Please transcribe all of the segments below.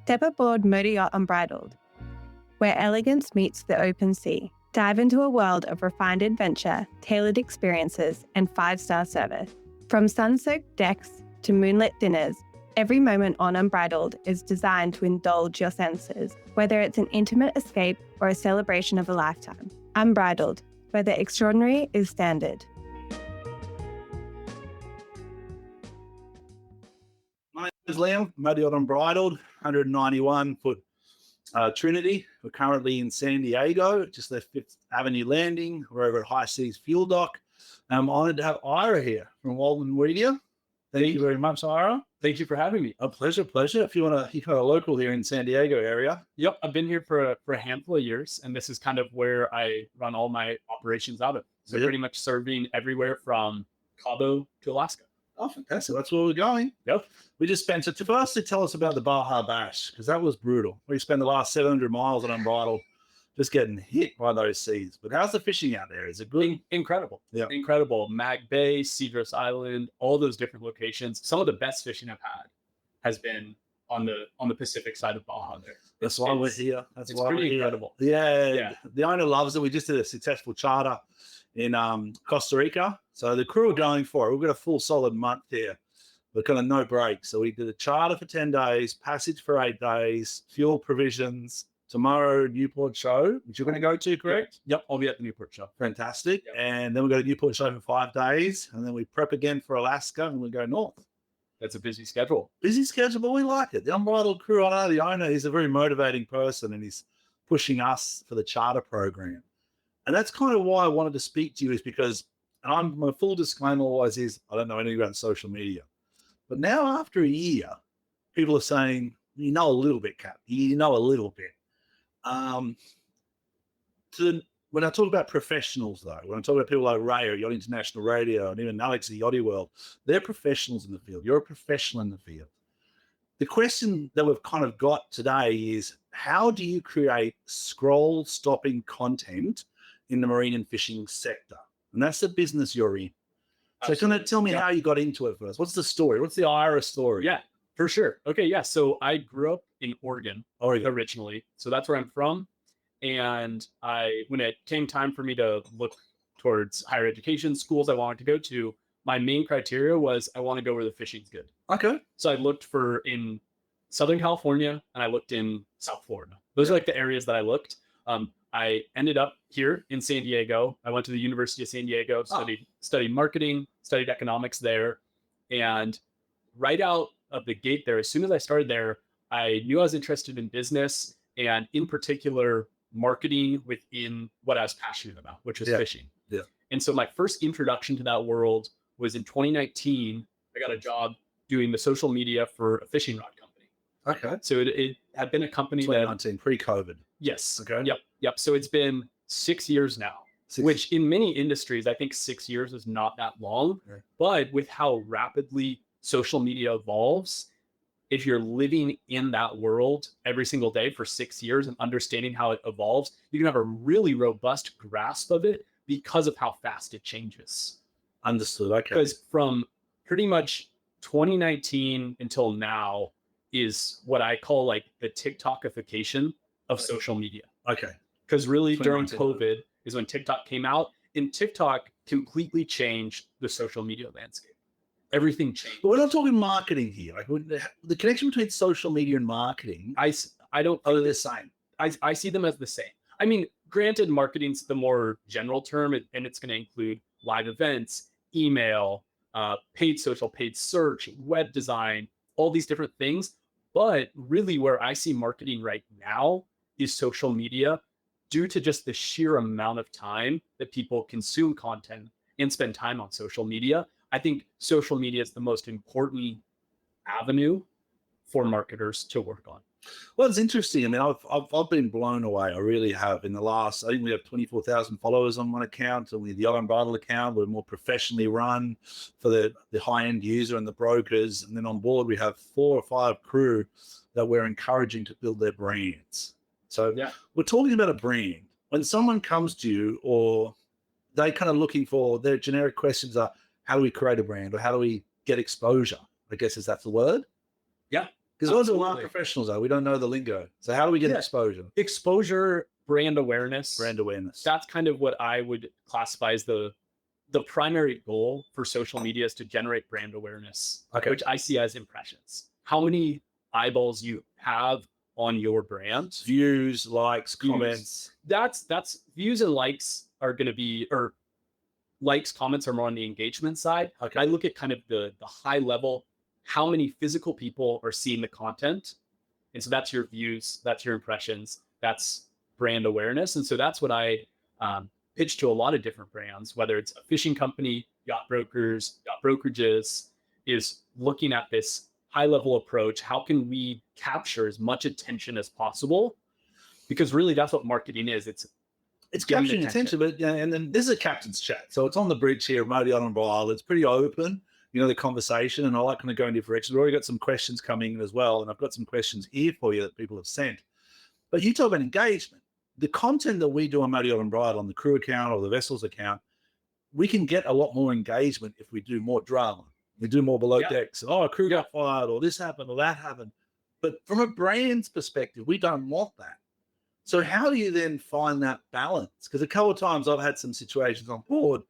Step aboard MotorYacht Unbridled, where elegance meets the open sea. Dive into a world of refined adventure, tailored experiences, and 5-star service. From sun-soaked decks to moonlit dinners, every moment on Unbridled is designed to indulge your senses, whether it's an intimate escape or a celebration of a lifetime. Unbridled, where the extraordinary is standard. My name is Liam, MotorYacht Unbridled, 191 foot Trinity. We're currently in San Diego, just left Fifth Avenue Landing. We're over at High Seas Fuel Dock. I'm honored to have Ira here from Waldman Media. Thank you very much, Ira. Thank you for having me. A pleasure. If you want to, you're kind of local here in San Diego area. Yep, I've been here for a handful of years, and this is kind of where I run all my operations out of. So pretty much serving everywhere from Cabo to Alaska. Oh, fantastic. That's where we're going. Yep. We just spent, so firstly, tell us about the Baja Bash, because that was brutal. We spent the last 700 miles on Unbridled just getting hit by those seas. But how's the fishing out there? Is it good? Incredible. Yeah. Incredible. Mag Bay, Cedros Island, all those different locations. Some of the best fishing I've had has been on the Pacific side of Baja there. That's why we're here. That's why we're here. Incredible. Yeah. The owner loves it. We just did a successful charter in Costa Rica. So the crew are going for it. We've got a full solid month here. We're kind of no break. So we did a charter for 10 days, passage for 8 days, fuel provisions. Tomorrow, Newport show, which you're going to go to, correct? Yep, I'll be at the Newport show. Fantastic. Yep. And then we go to Newport show for 5 days. And then we prep again for Alaska and we go north. That's a busy schedule. Busy schedule, but we like it. The Unbridled crew, I know the owner, he's a very motivating person and he's pushing us for the charter program. And that's kind of why I wanted to speak to you, is because, and my full disclaimer always is, I don't know anything about social media. But now after a year, people are saying, you know a little bit, Cap. You know a little bit. When I talk about professionals, though, when I talk about people like Ray or Yacht International Radio and even Alex at Yachty World, they're professionals in the field. You're a professional in the field. The question that we've kind of got today is, how do you create scroll-stopping content in the marine and fishing sector? And that's the business you're in. So kind of tell me how you got into it first. What's the story? What's the Ira story? Yeah, for sure. Okay, yeah. So I grew up in Oregon originally. So that's where I'm from. And when it came time for me to look towards higher education schools I wanted to go to, my main criteria was I want to go where the fishing's good. Okay. So I looked in Southern California and I looked in South Florida. Those are like the areas that I looked. I ended up here in San Diego. I went to the University of San Diego, studied marketing, studied economics there. And right out of the gate there, as soon as I started there, I knew I was interested in business and in particular marketing within what I was passionate about, which was fishing. Yeah. And so my first introduction to that world was in 2019. I got a job doing the social media for a fishing rod company. Okay. So it had been a company 2019, pre-COVID. Yes. Okay. Yep. So it's been 6 years now, which in many industries, I think 6 years is not that long. Okay. But with how rapidly social media evolves, if you're living in that world every single day for 6 years and understanding how it evolves, you can have a really robust grasp of it because of how fast it changes. Understood. Okay. Because from pretty much 2019 until now is what I call like the TikTokification of social media. Okay. Because really during COVID is when TikTok came out, and TikTok completely changed the social media landscape. Everything changed. But we're not talking marketing here. Like the connection between social media and marketing, I don't. Are they the same? I see them as the same. I mean, granted, marketing's the more general term, and it's going to include live events, email, paid social, paid search, web design, all these different things. But really where I see marketing right now is social media, due to just the sheer amount of time that people consume content and spend time on social media. I think social media is the most important avenue for marketers to work on. Well, it's interesting. I mean, I've been blown away. I really have. In the last, I think we have 24,000 followers on one account, and with the Unbridled account, we're more professionally run for the high-end user and the brokers. And then on board, we have 4 or 5 crew that we're encouraging to build their brands. So we're talking about a brand. When someone comes to you, or they kind of looking for, their generic questions are, how do we create a brand, or how do we get exposure? I guess that's the word. Yeah. Because those are not Absolutely. professionals, though. We don't know the lingo. So how do we get Yeah. exposure? Exposure, brand awareness. Brand awareness. That's kind of what I would classify as the primary goal for social media, is to generate brand awareness, Okay. which I see as impressions. How many eyeballs you have on your brand. Views, likes, comments. That's views and likes are going to be, or likes, comments are more on the engagement side. Okay. I look at kind of the high level, how many physical people are seeing the content. And so that's your views, that's your impressions, that's brand awareness. And so that's what I pitch to a lot of different brands, whether it's a fishing company, yacht brokers, yacht brokerages, is looking at this high level approach. How can we capture as much attention as possible? Because really that's what marketing is. It's getting capturing attention, but yeah, and then this is a captain's chat. So it's on the bridge here of MotorYacht Unbridled. It's pretty open, the conversation, and I like kind of going different directions. We've already got some questions coming in as well, and I've got some questions here for you that people have sent. But you talk about engagement. The content that we do on MotorYacht Unbridled on the crew account or the vessels account, we can get a lot more engagement if we do more drama. We do more below decks. Oh, a crew got fired, or this happened, or that happened. But from a brand's perspective, we don't want that. So how do you then find that balance? Because a couple of times I've had some situations on board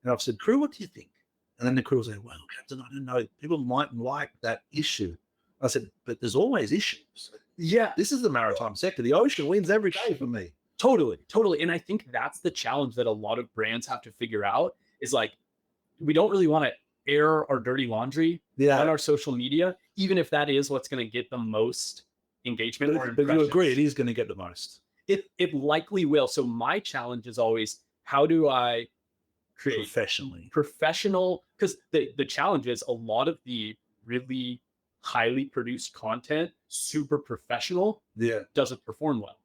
and I've said, crew, what do you think? And then the crew will say, well, Captain, I don't know. People mightn't like that issue. I said, but there's always issues. Yeah. This is the maritime sector. The ocean wins every day for me. Totally. And I think that's the challenge that a lot of brands have to figure out, is like, we don't really want to air our dirty laundry on our social media, even if that is what's going to get the most engagement. But you agree it is going to get the most. It likely will. So my challenge is always, how do I create professional, because the challenge is a lot of the really highly produced content, super professional, doesn't perform well.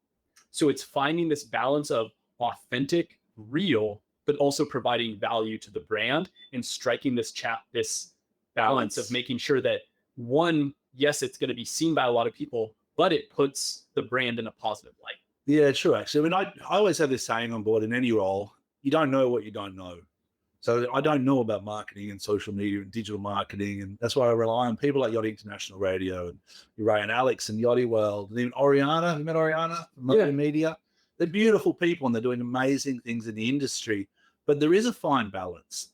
So it's finding this balance of authentic, real, but also providing value to the brand, and striking this balance of making sure that, one, yes, it's going to be seen by a lot of people, but it puts the brand in a positive light. Yeah, true. Actually, I mean, I always have this saying on board in any role: you don't know what you don't know. So I don't know about marketing and social media and digital marketing, and that's why I rely on people like Yacht International Radio and Ray and Alex and Yachty World, and even Oriana. Have you met Oriana from MotorYacht Media? They're beautiful people and they're doing amazing things in the industry, but there is a fine balance.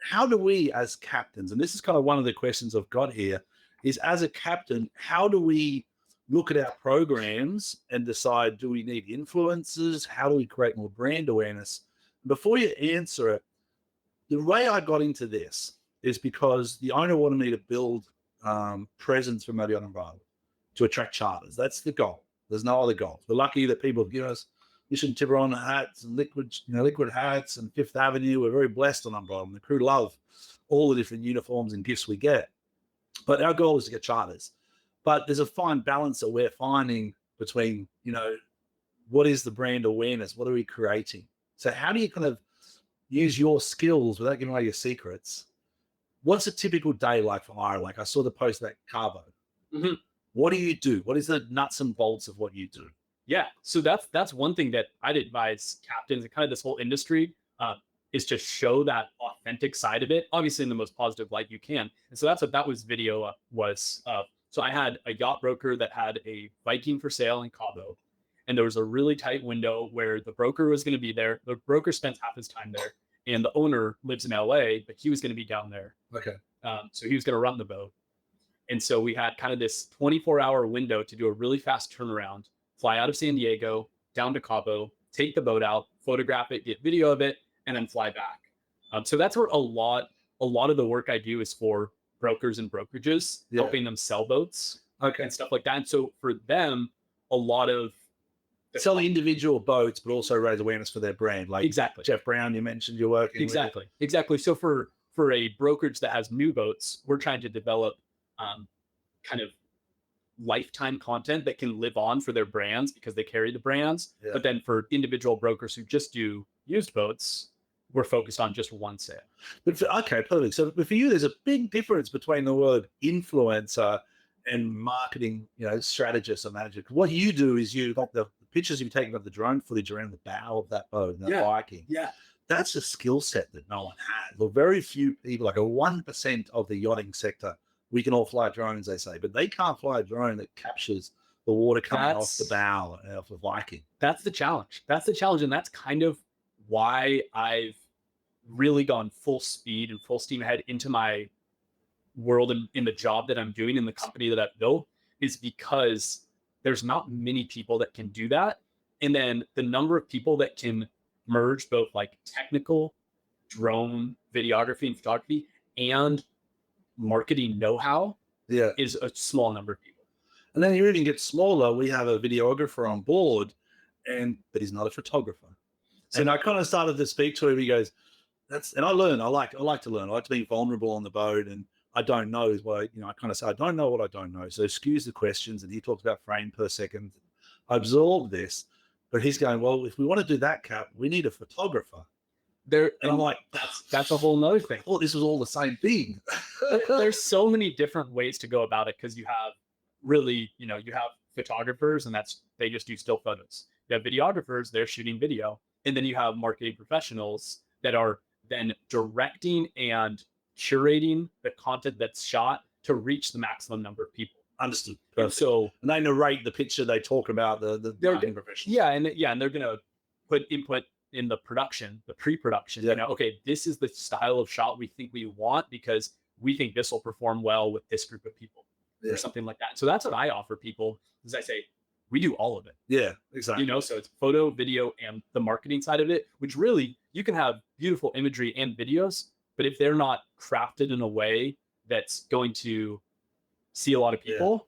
How do we as captains, and this is kind of one of the questions I've got here, is as a captain, how do we look at our programs and decide, do we need influencers? How do we create more brand awareness? Before you answer it, the way I got into this is because the owner wanted me to build presence for MotorYacht Unbridled to attract charters. That's the goal. There's no other goal. We're lucky that people give us Mission Tiburon hats and liquid hats and Fifth Avenue. We're very blessed on Unbridled, and the crew love all the different uniforms and gifts we get. But our goal is to get charters. But there's a fine balance that we're finding between, what is the brand awareness? What are we creating? So how do you kind of use your skills without giving away your secrets? What's a typical day like for Ira? Like I saw the post about Carbo. Mm-hmm. What do you do? What is the nuts and bolts of what you do? Yeah. So that's one thing that I'd advise captains and kind of this whole industry is to show that authentic side of it, obviously in the most positive light you can. And so that's what that was video was. So I had a yacht broker that had a Viking for sale in Cabo, and there was a really tight window where the broker was going to be there. The broker spends half his time there, and the owner lives in LA, but he was going to be down there. Okay. So he was going to run the boat. And so we had kind of this 24-hour window to do a really fast turnaround, fly out of San Diego, down to Cabo, take the boat out, photograph it, get video of it, and then fly back. So that's where a lot of the work I do is for brokers and brokerages, helping them sell boats and stuff like that. And so for them, a lot of sell individual boats, but also raise awareness for their brand. Like Jeff Brown, you mentioned you're working with. Exactly. So for a brokerage that has new boats, we're trying to develop kind of lifetime content that can live on for their brands because they carry the brands. Yeah. But then for individual brokers who just do used boats, we're focused on just one sale. But perfect. So for you, there's a big difference between the word influencer and marketing, strategist or manager. What you do is you like the pictures you've taken of the drone footage around the bow of that boat and that Viking. Yeah. That's a skill set that no one has. Or very few people, like a 1% of the yachting sector we can all fly drones, they say, but they can't fly a drone that captures the water coming off the bow of a Viking. That's the challenge. That's the challenge. And that's kind of why I've really gone full speed and full steam ahead into my world and in the job that I'm doing in the company that I've built, is because there's not many people that can do that. And then the number of people that can merge both like technical drone videography and photography and marketing know-how is a small number of people. And then you even get smaller. We have a videographer on board, but he's not a photographer. So I kind of started to speak to him. He goes, and I learn. I like to learn. I like to be vulnerable on the boat, and I don't know is what I kind of say. I don't know what I don't know. So excuse the questions, and he talks about frame per second. I absorb this, but he's going, well, if we want to do that, Cap, we need a photographer. And I'm like, that's a whole nother thing. I thought this was all the same thing. There's so many different ways to go about it, because you have really, you have photographers, and they just do still photos. You have videographers, they're shooting video. And then you have marketing professionals that are then directing and curating the content that's shot to reach the maximum number of people. Understood. And and they narrate the picture. They talk about the marketing professionals. And they're going to put input in the production, the pre-production. Yeah. Okay, this is the style of shot we think we want, because we think this will perform well with this group of people, or something like that. So that's what I offer people, is I say, we do all of it. Yeah, exactly. So it's photo, video, and the marketing side of it, which really, you can have beautiful imagery and videos, but if they're not crafted in a way that's going to see a lot of people,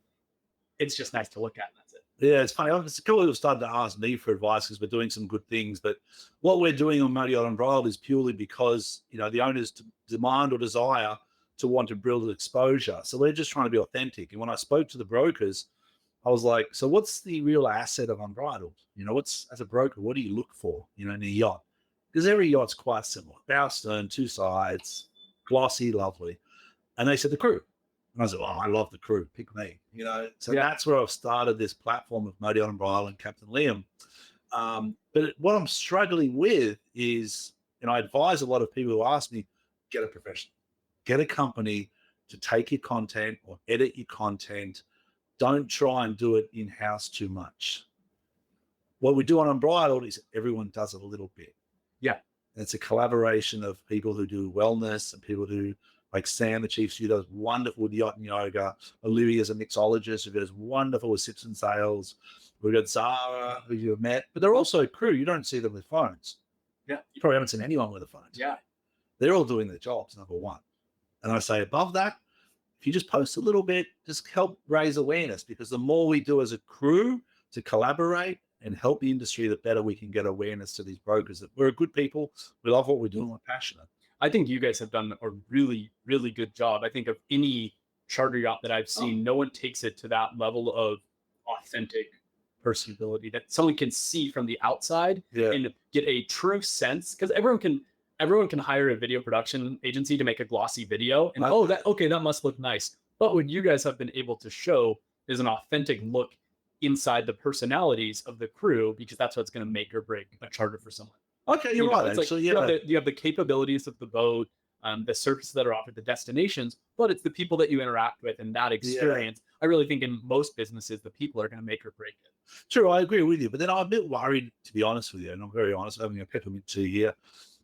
it's just nice to look at. And that's it. Yeah, it's funny. It's cool people started to ask me for advice, because we're doing some good things. But what we're doing on MotorYacht Unbridled is purely because, the owners demand or desire to want to build exposure. So we're just trying to be authentic. And when I spoke to the brokers, I was like, so what's the real asset of Unbridled? As a broker, what do you look for, in a yacht? Because every yacht's quite similar. Bow, stern, two sides, glossy, lovely. And they said the crew. And I was like, oh, I love the crew. Pick me, So that's where I've started this platform of MotorYacht Unbridled and Captain Liam. But what I'm struggling with is, I advise a lot of people who ask me, get a professional. Get a company to take your content or edit your content. Don't try and do it in-house too much. What we do on Unbridled is everyone does it a little bit. Yeah. And it's a collaboration of people who do wellness and people who, like Sam, the chief steward, does wonderful with yacht and yoga. Olivia's a mixologist who does wonderful with sips and sails. We've got Zara, who you've met, but they're also a crew. You don't see them with phones. Yeah. You probably haven't seen anyone with a phone. Yeah. They're all doing their jobs, number one. And I say above that, if you just post a little bit, just help raise awareness, because the more we do as a crew to collaborate and help the industry, the better we can get awareness to these brokers. That we're good people. We love what we're doing. We're passionate. I think you guys have done a really, really good job. I think of any charter yacht that I've seen, no one takes it to that level of authentic personability that someone can see from the outside and get a true sense. Because everyone can hire a video production agency to make a glossy video and that must look nice. But what you guys have been able to show is an authentic look inside the personalities of the crew, because that's what's going to make or break a charter for someone. Okay, you're right. Actually, you have the capabilities of the boat, the services that are offered, the destinations, but it's the people that you interact with and that experience. I really think in most businesses, the people are going to make or break it. True, I agree with you. But then I'm a bit worried, to be honest with you, and I'm very honest, having a peppermint tea here,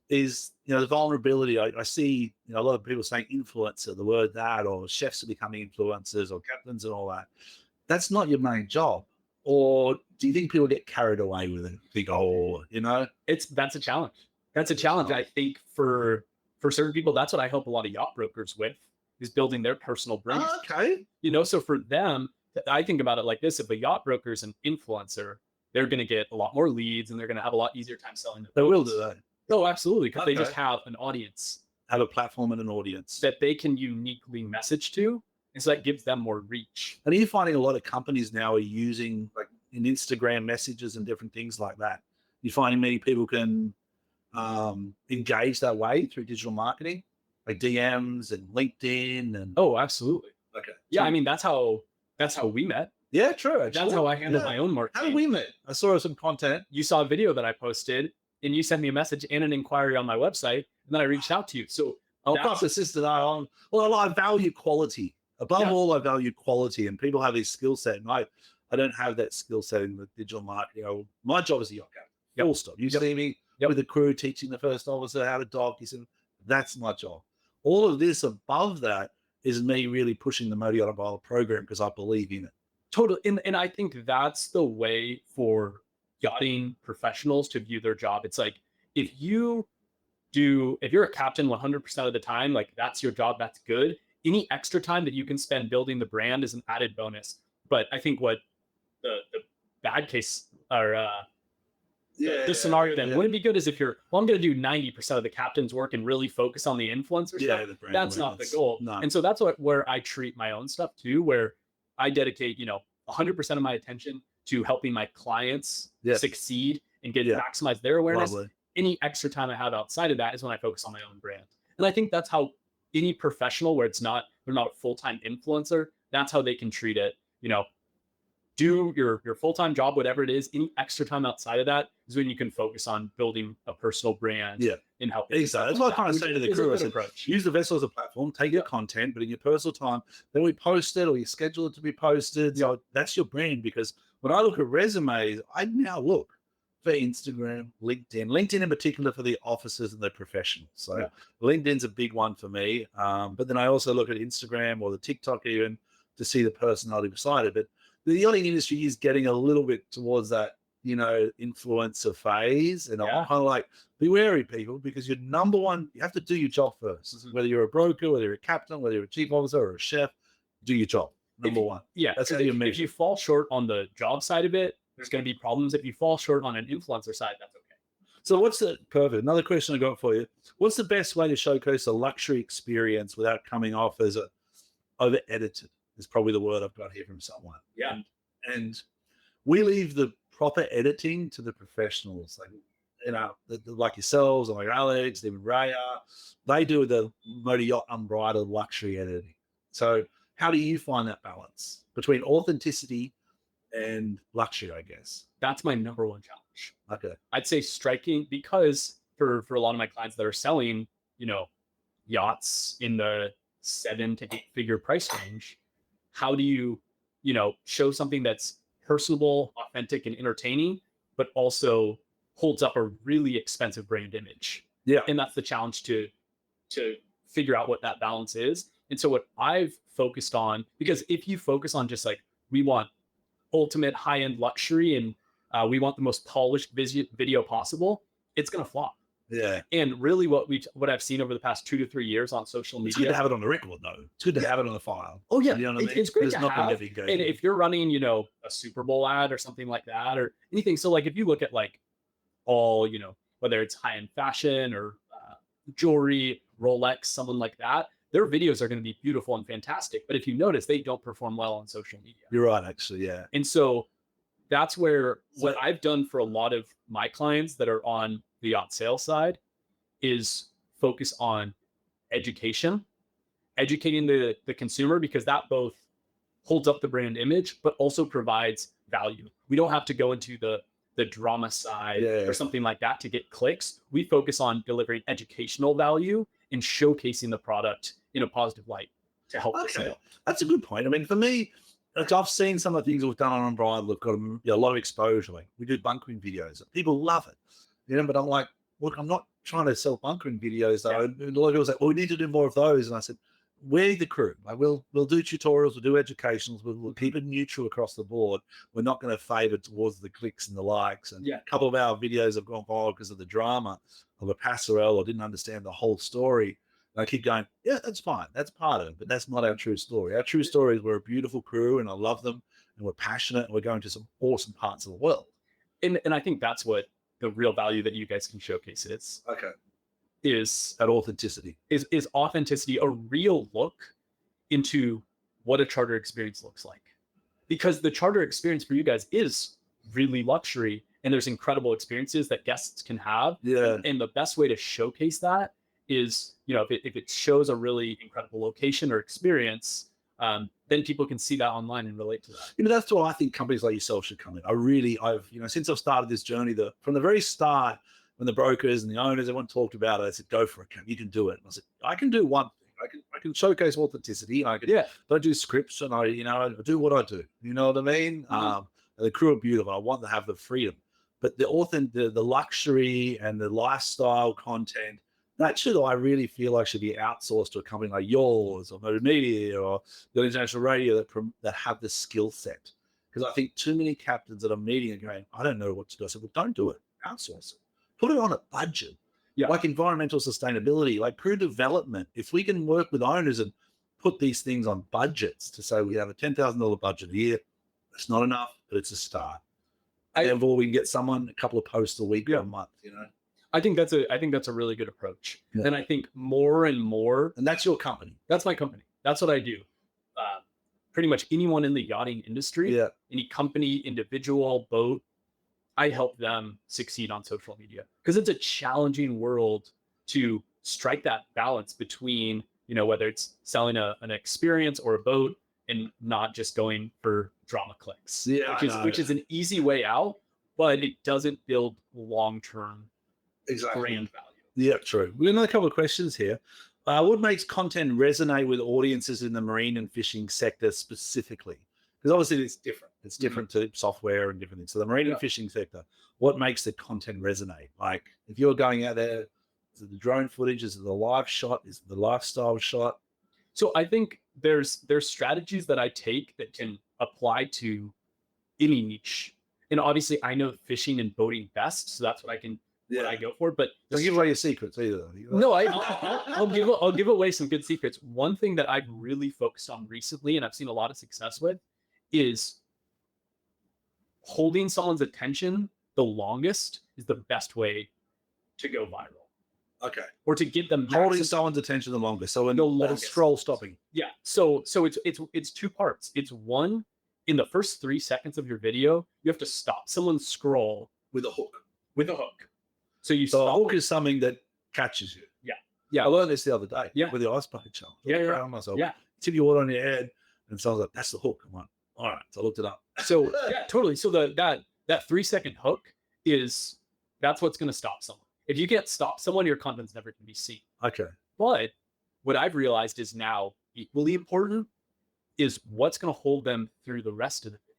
is, the vulnerability. I see, a lot of people saying influencer, the word that, or chefs are becoming influencers or captains and all that. That's not your main job. Or do you think people get carried away with it? Think, that's a challenge. That's a challenge. I think for certain people, that's what I help a lot of yacht brokers with, is building their personal brand. Okay. So for them, I think about it like this: if a yacht broker is an influencer, they're going to get a lot more leads and they're going to have a lot easier time selling. They will do that. Oh, absolutely. Because they just have an audience, have a platform and an audience that they can uniquely message to. And so that gives them more reach. And are you finding a lot of companies now are using, like, in Instagram messages and different things like that? You're finding many people can engage that way through digital marketing, like DMs and LinkedIn and. Oh, absolutely. Okay. Yeah, I mean, that's how we met. Yeah, true. Actually. That's how I handle my own marketing. How did we met? I saw some content. You saw a video that I posted, and you sent me a message and an inquiry on my website, and then I reached out to you. So I'll pass assistant on. Well, I value quality Above all, I value quality, and people have this skill set, and I don't have that skill set in the digital marketing. My job is a yacht captain. Full stop. You see me with the crew teaching the first officer how to dock. He said, that's my job. All of this above that is me really pushing the MotorYacht Unbridled program because I believe in it. Totally. And I think that's the way for yachting professionals to view their job. It's like, if you're a captain 100% of the time, like that's your job, that's good. Any extra time that you can spend building the brand is an added bonus. But I think what the bad case or the scenario that wouldn't be good is if I'm going to do 90% of the captain's work and really focus on the influencer stuff. That's not the goal. No. And so that's where I treat my own stuff too, where I dedicate, 100% of my attention to helping my clients succeed and maximize their awareness. Lovely. Any extra time I have outside of that is when I focus on my own brand. And I think that's how any professional where they're not a full-time influencer, that's how they can treat it. Do your full-time job, whatever it is. Any extra time outside of that is when you can focus on building a personal brand and helping. Exactly. That's what I kind of say to the crew. I said, use the vessel as a platform, take your content, but in your personal time, then we post it or you schedule it to be posted. So that's your brand. Because when I look at resumes, I now look for Instagram, LinkedIn in particular for the officers and the professionals. So LinkedIn's a big one for me. But then I also look at Instagram or the TikTok even to see the personality beside it. But the yachting industry is getting a little bit towards that, influencer phase. And I'm kind of like, be wary, people, because your number one, you have to do your job first. Mm-hmm. Whether you're a broker, whether you're a captain, whether you're a chief officer or a chef, do your job. Number one. Yeah. That's how you measure. If you fall short on the job side of it, there's going to be problems. If you fall short on an influencer side, that's okay. So perfect. Another question I got for you. What's the best way to showcase a luxury experience without coming off as over edited? Is probably the word I've got here from someone. Yeah. And we leave the proper editing to the professionals, like yourselves and like Alex, even Raya. They do the MotorYacht Unbridled luxury editing. So how do you find that balance between authenticity and luxury, I guess? That's my number one challenge. Okay. I'd say striking, because for a lot of my clients that are selling, yachts in the 7 to 8 figure price range, how do you, show something that's personable, authentic, and entertaining, but also holds up a really expensive brand image? Yeah. And that's the challenge to figure out what that balance is. And so what I've focused on, because if you focus on just like, we want ultimate high-end luxury and we want the most polished video possible, it's going to flop. Yeah. And really what I've seen over the past 2 to 3 years on social media. It's good to have it on the record though. It's good to have it on the file. Oh yeah. You know what I mean? It's great to have. And if you're running, a Super Bowl ad or something like that or anything. So like if you look at like all, whether it's high-end fashion or jewelry, Rolex, someone like that, their videos are going to be beautiful and fantastic. But if you notice, they don't perform well on social media. You're right, actually. Yeah. And so that's where what I've done for a lot of my clients that are on the yacht sales side is focus on educating the consumer, because that both holds up the brand image, but also provides value. We don't have to go into the drama side or something like that to get clicks. We focus on delivering educational value and showcasing the product in a positive light to help the sale. That's a good point. I mean, for me, like I've seen some of the things we've done on Unbridled. We've got a lot of exposure. Like we do bunkering videos. People love it. But I'm like, look, I'm not trying to sell bunkering videos though. Yeah. And a lot of people say, well, we need to do more of those. And I said, we're the crew. Like we'll do tutorials, we'll do educationals, we'll keep it neutral across the board. We're not going to favor towards the clicks and the likes. And a couple of our videos have gone viral because of the drama of a passerelle or didn't understand the whole story. And I keep going, yeah, that's fine. That's part of it, but that's not our true story. Our true story is we're a beautiful crew and I love them and we're passionate and we're going to some awesome parts of the world. And I think that's what the real value that you guys can showcase is that authenticity. Is authenticity, a real look into what a charter experience looks like. Because the charter experience for you guys is really luxury and there's incredible experiences that guests can have. Yeah. And the best way to showcase that is, if it shows a really incredible location or experience, then people can see that online and relate to that. That's why I think companies like yourself should come in. I've since I've started this journey, from the very start, when the brokers and the owners, everyone talked about it, I said, go for it, you can do it. And I said, I can do one thing. I can showcase authenticity. I can, but I do scripts and I do what I do. You know what I mean? And the crew are beautiful. I want to have the freedom, but the luxury and the lifestyle content, that I really feel like should be outsourced to a company like yours or MotorYacht Media or the international radio that have the skill set. Because I think too many captains that I'm meeting are going, I don't know what to do. I said, well, don't do it. Outsource it. Put it on a budget. Yeah. Like environmental sustainability, like crew development. If we can work with owners and put these things on budgets to say we have a $10,000 budget a year, it's not enough, but it's a start. Therefore, we can get someone a couple of posts a week or a month, I think that's a really good approach. Yeah. And I think more and more, and that's your company. That's my company. That's what I do. Pretty much anyone in the yachting industry, any company, individual, boat, I help them succeed on social media because it's a challenging world to strike that balance between, whether it's selling an experience or a boat and not just going for drama clicks, which is an easy way out, but it doesn't build long-term brand value. Yeah, true. We have another couple of questions here. What makes content resonate with audiences in the marine and fishing sector specifically? Because obviously it's different. It's different to software and different things. So the marine and fishing sector, what makes the content resonate? Like if you're going out there, is it the drone footage? Is it the live shot? Is it the lifestyle shot? So I think there's strategies that I take that can apply to any niche. And obviously I know fishing and boating best, so that's what I go for. But don't give away your secrets either. No, I'll give away some good secrets. One thing that I've really focused on recently, and I've seen a lot of success with, is holding someone's attention the longest is the best way to go viral. Okay. Or to get them holding someone's attention the longest. So a scroll stopping. Yeah. So it's two parts. It's one, in the first 3 seconds of your video, you have to stop someone's scroll with a hook. So a hook is something that catches you. Yeah. I learned this the other day with the ice bucket challenge. I myself. Tip your water on your head, and someone's like, "That's the hook." I'm like, "All right." So I looked it up. So totally. So that 3-second hook that's what's going to stop someone. If you can't stop someone, your content's never going to be seen. Okay. But what I've realized is now equally important is what's going to hold them through the rest of the video.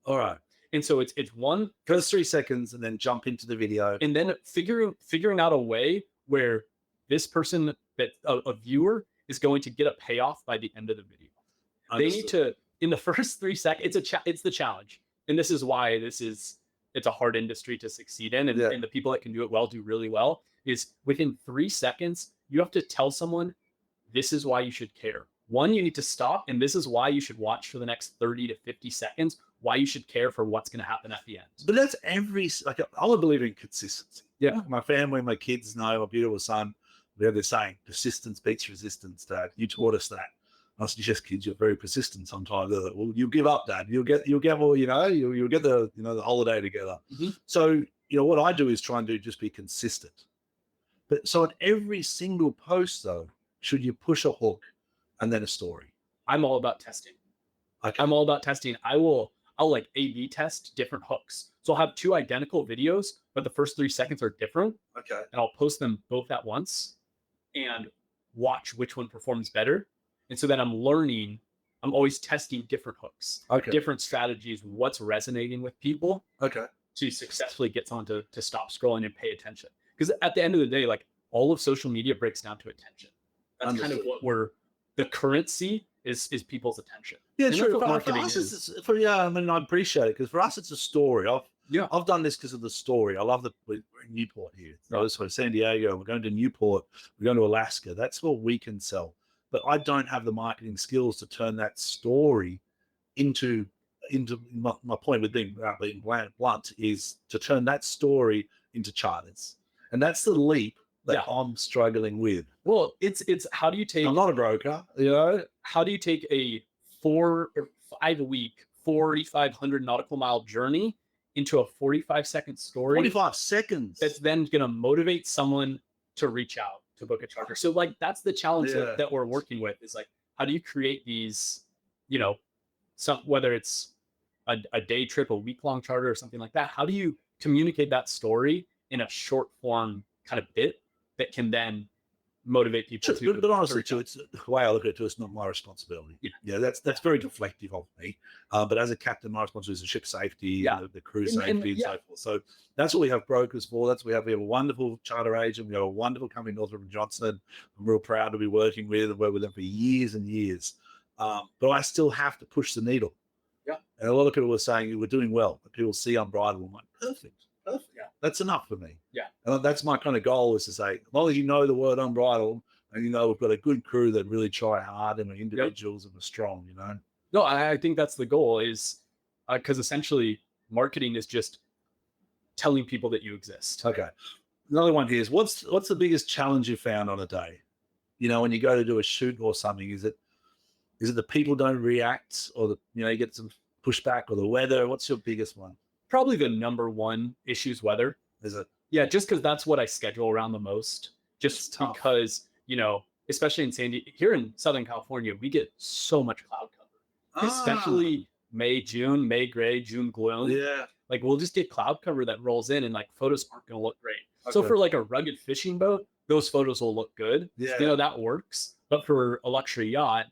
All right. And so it's one first 3 seconds and then jump into the video. And then figuring out a way where this person, that a viewer, is going to get a payoff by the end of the video. Understood. They need to, in the first 3 seconds, it's the challenge. And this is why it's a hard industry to succeed in. And the people that can do it well do really well, is within 3 seconds, you have to tell someone, this is why you should care. One, you need to stop, and this is why you should watch for the next 30 to 50 seconds, why you should care for what's going to happen at the end. But that's I'm a believer in consistency. Yeah. My family, my kids know, my beautiful son, we have this saying, persistence beats resistance, Dad. You taught us that. I said, yes, kids, you're very persistent sometimes. Well, you give up, Dad. You'll get more, you'll get the holiday together. Mm-hmm. So, what I do is try and just be consistent. But so at every single post though, should you push a hook and then a story? I'm all about testing. Okay. I'm all about testing. I'll like A/B test different hooks. So I'll have 2 identical videos, but the first 3 seconds are different. Okay. And I'll post them both at once and watch which one performs better. And so then I'm always testing different hooks, different strategies, what's resonating with people to successfully get someone to stop scrolling and pay attention. Because at the end of the day, like all of social media breaks down to attention. That's kind of what the currency is people's attention. Yeah, sure. For us, I appreciate it because for us, it's a story. I've done this because of the story. I love we're in Newport here. I was from San Diego. We're going to Newport. We're going to Alaska. That's what we can sell. But I don't have the marketing skills to turn that story into my point with being blunt is to turn that story into charters. And that's the leap that I'm struggling with. Well, it's how do you take... I'm not a broker, How do you take a 4 or 5 week, 4,500 nautical mile journey into a 45-second story? 45 seconds. That's then going to motivate someone to reach out to book a charter. So like, that's the challenge that we're working with, is like, how do you create these, whether it's a day trip, a week-long charter or something like that, how do you communicate that story in a short form kind of bit that can then motivate people to. But honestly, reach out. it's the way I look at it, too, it's not my responsibility. Yeah. That's very deflective of me. But as a captain, my responsibility is the ship safety, the crew safety, and so forth. So that's what we have brokers for. That's what we have a wonderful charter agent. We have a wonderful company, Northrop & Johnson. I'm real proud to be working with and work with them for years and years. But I still have to push the needle. Yeah. And a lot of people were saying we're doing well. People see Unbridled. I'm like, perfect. Yeah. That's enough for me. Yeah. And that's my kind of goal, is to say, as long as you know the word Unbridled, and you know we've got a good crew that really try hard and are individuals and are strong, No, I think that's the goal, is because essentially marketing is just telling people that you exist. Okay. Another one here is, what's the biggest challenge you found on a day? When you go to do a shoot or something, is it the people don't react, or you get some pushback, or the weather? What's your biggest one? Probably the number one issue is weather. Is it? Yeah, just because that's what I schedule around the most. Just because, especially here in Southern California, we get so much cloud cover, especially May, gray, June gloom. Yeah. Like, we'll just get cloud cover that rolls in, and like photos aren't going to look great. Okay. So for like a rugged fishing boat, those photos will look good. Yeah. That works. But for a luxury yacht,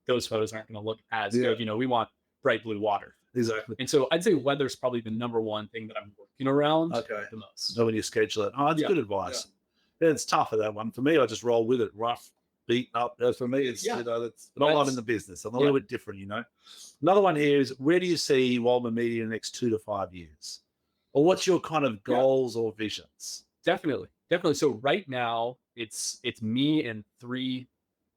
those photos aren't going to look as good. We want bright blue water. Exactly. And so I'd say weather's probably the number one thing that I'm working around the most. So when you schedule it, that's good advice. Yeah, it's tough for that one. For me, I just roll with it, rough, beat up. For me, it's that's not a lot in the business. I'm a little bit different, Another one here is, where do you see Waldman Media in the next 2 to 5 years? Or what's your kind of goals or visions? Definitely. So right now it's me and 3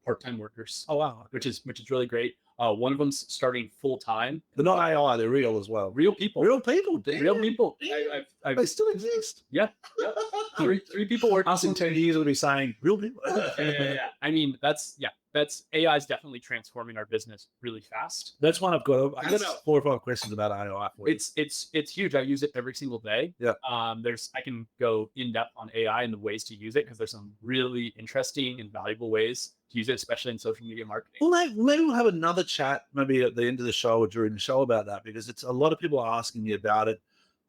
part-time workers. Oh wow. Which is really great. One of them's starting full time. They're not AI; they're real as well. Real people. Damn. Real people. They still exist. Yeah. 3 people working. Us in 10 years will be saying real people. Yeah. I mean, that's AI is definitely transforming our business really fast. That's one I've got. I got about 4 or 5 questions about AI for you. It's huge. I use it every single day. Yeah. I can go in depth on AI and the ways to use it, because there's some really interesting and valuable ways to use it, especially in social media marketing. Well, maybe we'll have another chat, maybe at the end of the show or during the show, about that, because it's a lot of people are asking me about it.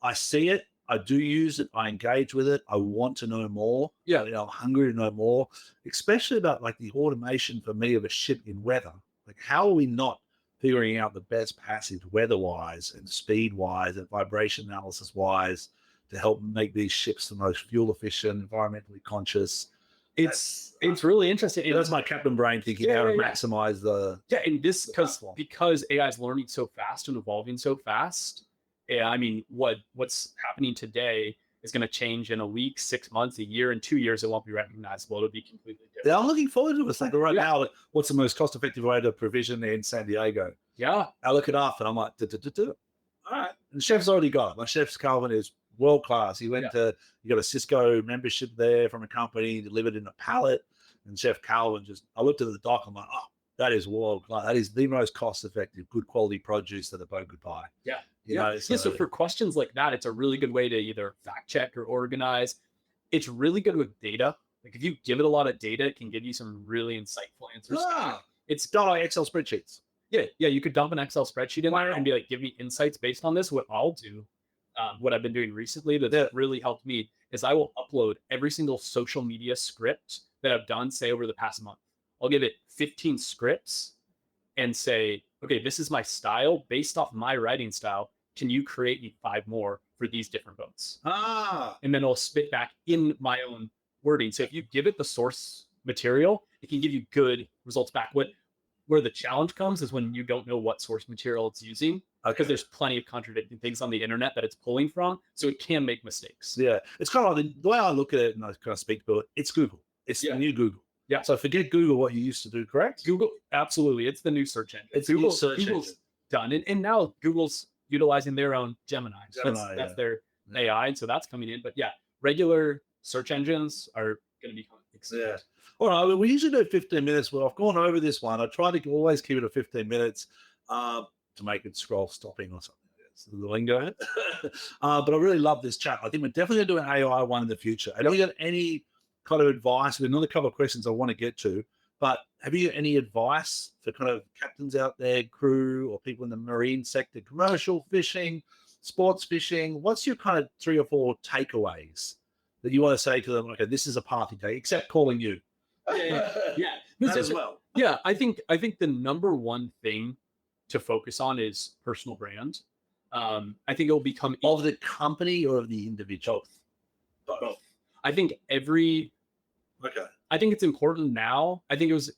I see it. I do use it. I engage with it. I want to know more. Yeah. I'm hungry to know more, especially about like the automation for me of a ship in weather. Like, how are we not figuring out the best passage weather-wise and speed-wise and vibration analysis-wise to help make these ships the most fuel-efficient, environmentally conscious? It's really interesting. That's my captain brain thinking how to maximize the and this because AI is learning so fast and evolving so fast. Yeah, I mean, what's happening today is going to change in a week, 6 months, a year, and 2 years. It won't be recognizable. It'll be completely different. Yeah, I'm looking forward to it. It's like right now, like, what's the most cost-effective way to provision in San Diego? Yeah, I look it up and I'm like, all right. And the chef's already got it. My chef's Calvin is world class. He went to, you got a Cisco membership there from a company, delivered in a pallet. And Chef Calvin I looked at the dock. I'm like, oh, that is world class. That is the most cost effective, good quality produce that a boat could buy. Yeah. So for questions like that, it's a really good way to either fact check or organize. It's really good with data. Like, if you give it a lot of data, it can give you some really insightful answers. It's done on Excel spreadsheets. Yeah. You could dump an Excel spreadsheet in there and be like, give me insights based on this. What I'll do, what I've been doing recently that really helped me, is I will upload every single social media script that I've done, say, over the past month. I'll give it 15 scripts and say, okay, this is my style. Based off my writing style, can you create me 5 more for these different boats? And then I'll spit back in my own wording. So if you give it the source material, it can give you good results back. Where the challenge comes is when you don't know what source material it's using, because there's plenty of contradicting things on the internet that it's pulling from. So it can make mistakes. Yeah. It's kind of like the way I look at it, and I kind of speak to it, it's Google. It's the new Google. Yeah. So forget Google, what you used to do, correct? Google, absolutely. It's the new search engine. It's Google's engine. Done. And now Google's utilizing their own Gemini. That's their AI. And so that's coming in. But regular search engines are going to become extinct. Yeah. All right. We usually do 15 minutes. Well, I've gone over this one. I try to always keep it at 15 minutes to make it scroll stopping or something. That's the lingo. But I really love this chat. I think we're definitely going to do an AI one in the future. I don't got any kind of advice. There's another couple of questions I want to get to, but have you any advice for kind of captains out there, crew, or people in the marine sector, commercial fishing, sports fishing? What's your kind of 3 or 4 takeaways that you want to say to them? Okay, this is a path you take, except calling you. Yeah. That as well. Yeah, I think the number one thing to focus on is personal brand. I think it will become Of the company or of the individual? both. I think I think it's important now. I think it was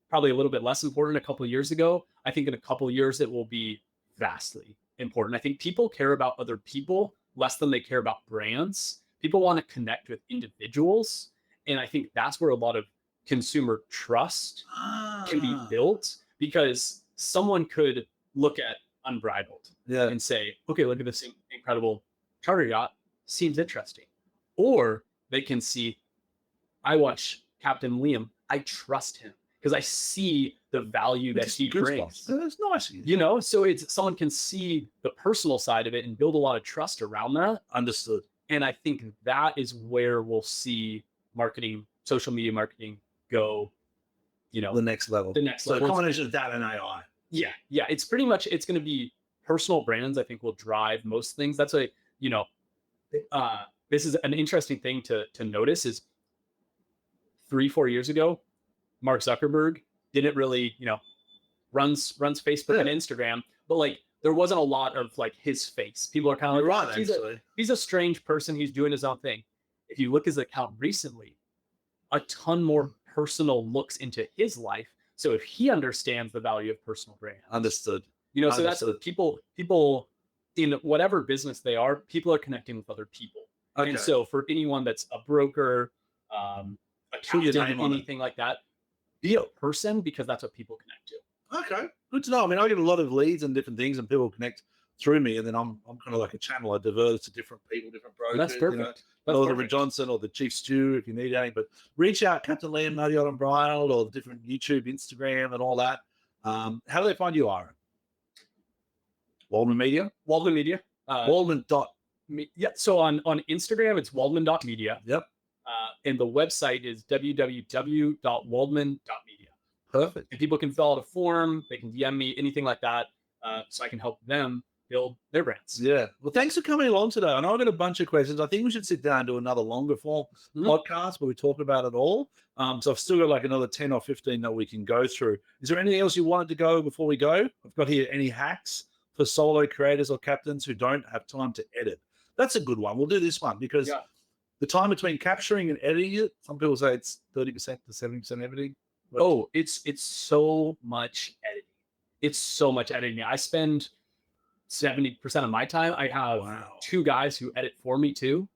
probably a little bit less important a couple of years ago. I think in a couple of years it will be vastly important. I think people care about other people less than they care about brands. People want to connect with individuals, and I think that's where a lot of consumer trust can be built, because someone could look at Unbridled and say, okay, look at this incredible charter yacht, seems interesting. Or they can see, I watch Captain Liam, I trust him because I see the value that he brings. That's nice. You know, so it's someone can see the personal side of it and build a lot of trust around that. Understood. And I think that is where we'll see marketing, social media marketing go, you know, The next level. So a combination of data and AI. Yeah. It's pretty much, it's going to be personal brands, I think, will drive most things. That's a, you know, this is an interesting thing to notice is 3-4 years ago, Mark Zuckerberg didn't really, you know, runs Facebook and Instagram, but like there wasn't a lot of like his face. People are kind of like, right, he's a strange person. He's doing his own thing. If you look at his account recently, a ton more personal looks into his life. So if he understands the value of personal brand, Understood. you know, so that's people in whatever business they are, people are connecting with other people. And so for anyone that's a broker, a captain, anything like that, be a person, because that's what people connect to. Okay, good to know. I mean, I get a lot of leads and different things, and people connect through me, and then I'm kind of like a channel. I divert to different people, different brokers. That's perfect. You know, That's or perfect. the Johnson or the Chief Stew if you need anything. But reach out, Captain Liam, MotorYacht Unbridled, or the different YouTube, Instagram, and all that. How do they find you, Ira? Waldman Media. Waldman Media. Waldman dot. Yeah. So on Instagram, it's waldman.media. Yep. And the website is www.waldman.media. Perfect. And people can fill out a form. They can DM me, anything like that. So I can help them build their brands. Yeah. Well, thanks for coming along today. I know I've got a bunch of questions. I think we should sit down and do another longer form podcast where we talk about it all. So I've still got like another 10 or 15 that we can go through. Is there anything else you wanted to go before we go? I've got here any hacks for solo creators or captains who don't have time to edit. That's a good one. We'll do this one because the time between capturing and editing it, some people say it's 30% to 70% editing. Oh, it's so much editing. It's so much editing. I spend 70% of my time. I have 2 guys who edit for me too.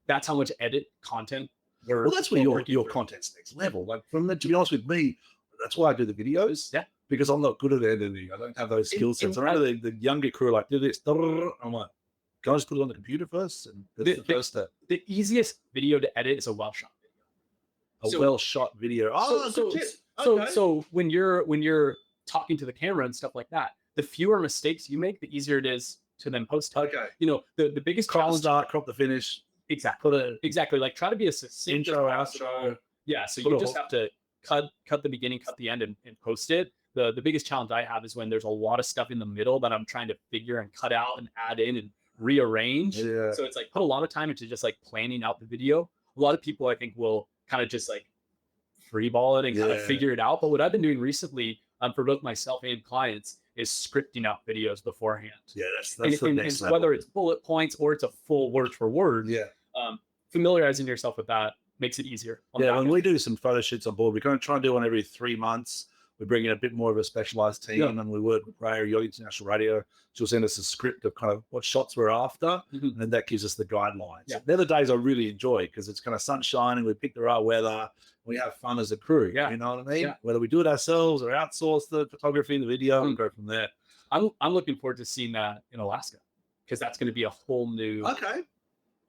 That's how much edit content. Well, that's where your content's next level. Like to be honest with me, that's why I do the videos. Yeah. Because I'm not good at editing. I don't have those skill sets. I remember the younger crew like, do this. I'm like, can I just put it on the computer first? And that's the first step. The easiest video to edit is a well-shot video. Well-shot video. Oh, so when you're talking to the camera and stuff like that, the fewer mistakes you make, the easier it is to then post. Okay. You know, the biggest crop challenge. the start, crop the finish. Exactly. Exactly. Like try to be a succinct intro, outro. Yeah. So you just have to cut the beginning, cut the end, and post it. The biggest challenge I have is when there's a lot of stuff in the middle that I'm trying to figure and cut out and add in and rearrange. Yeah. So it's like put a lot of time into just like planning out the video. A lot of people I think will kind of just like freeball it and kind of figure it out. But what I've been doing recently for both myself and clients is scripting out videos beforehand. Yeah, that's the next level. Whether it's bullet points or it's a full word for word. Yeah. Familiarizing yourself with that makes it easier. Yeah, when we do some photo shoots on board, we're going to try and do one every 3 months. We bring in a bit more of a specialized team, and we work with Ray, Yacht International Radio. She'll send us a script of kind of what shots we're after, and then that gives us the guidelines. Yeah. They're the days I really enjoy because it's kind of sunshine and we pick the right weather. We have fun as a crew. Yeah. You know what I mean? Yeah. Whether we do it ourselves or outsource the photography, the video, and go from there. I'm looking forward to seeing that in Alaska because that's going to be a whole new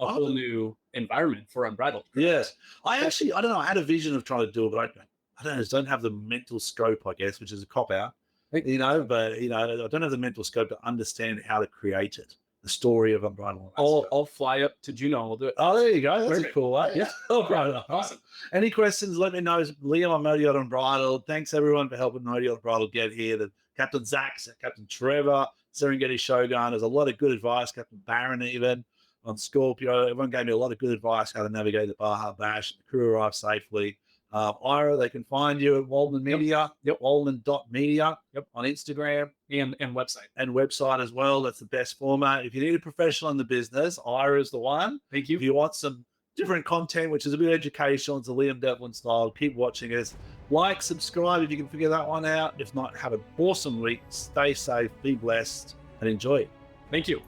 whole new environment for Unbridled. Yes. I don't know. I had a vision of trying to do it, but I don't have the mental scope, I guess, which is a cop out, you know, but, you know, I don't have the mental scope to understand how to create it, the story of Unbridled. I'll fly up to Juneau and we'll do it. Oh, there you go. That's a cool one. Yeah. Oh, right. Awesome. Any questions, let me know. Liam on MotorYacht Unbridled. Thanks, everyone, for helping MotorYacht Unbridled get here. The Captain Zach, Captain Trevor, Serengeti Shogun. There's a lot of good advice. Captain Barron, even on Scorpio. Everyone gave me a lot of good advice how to navigate the Baja Bash. The crew arrived safely. Ira, they can find you at Waldman Media, Waldman.media on Instagram. And website. And website as well. That's the best format. If you need a professional in the business, Ira is the one. Thank you. If you want some different content, which is a bit educational, it's a Liam Devlin style, keep watching us. Like, subscribe if you can figure that one out. If not, have an awesome week. Stay safe, be blessed, and enjoy. Thank you.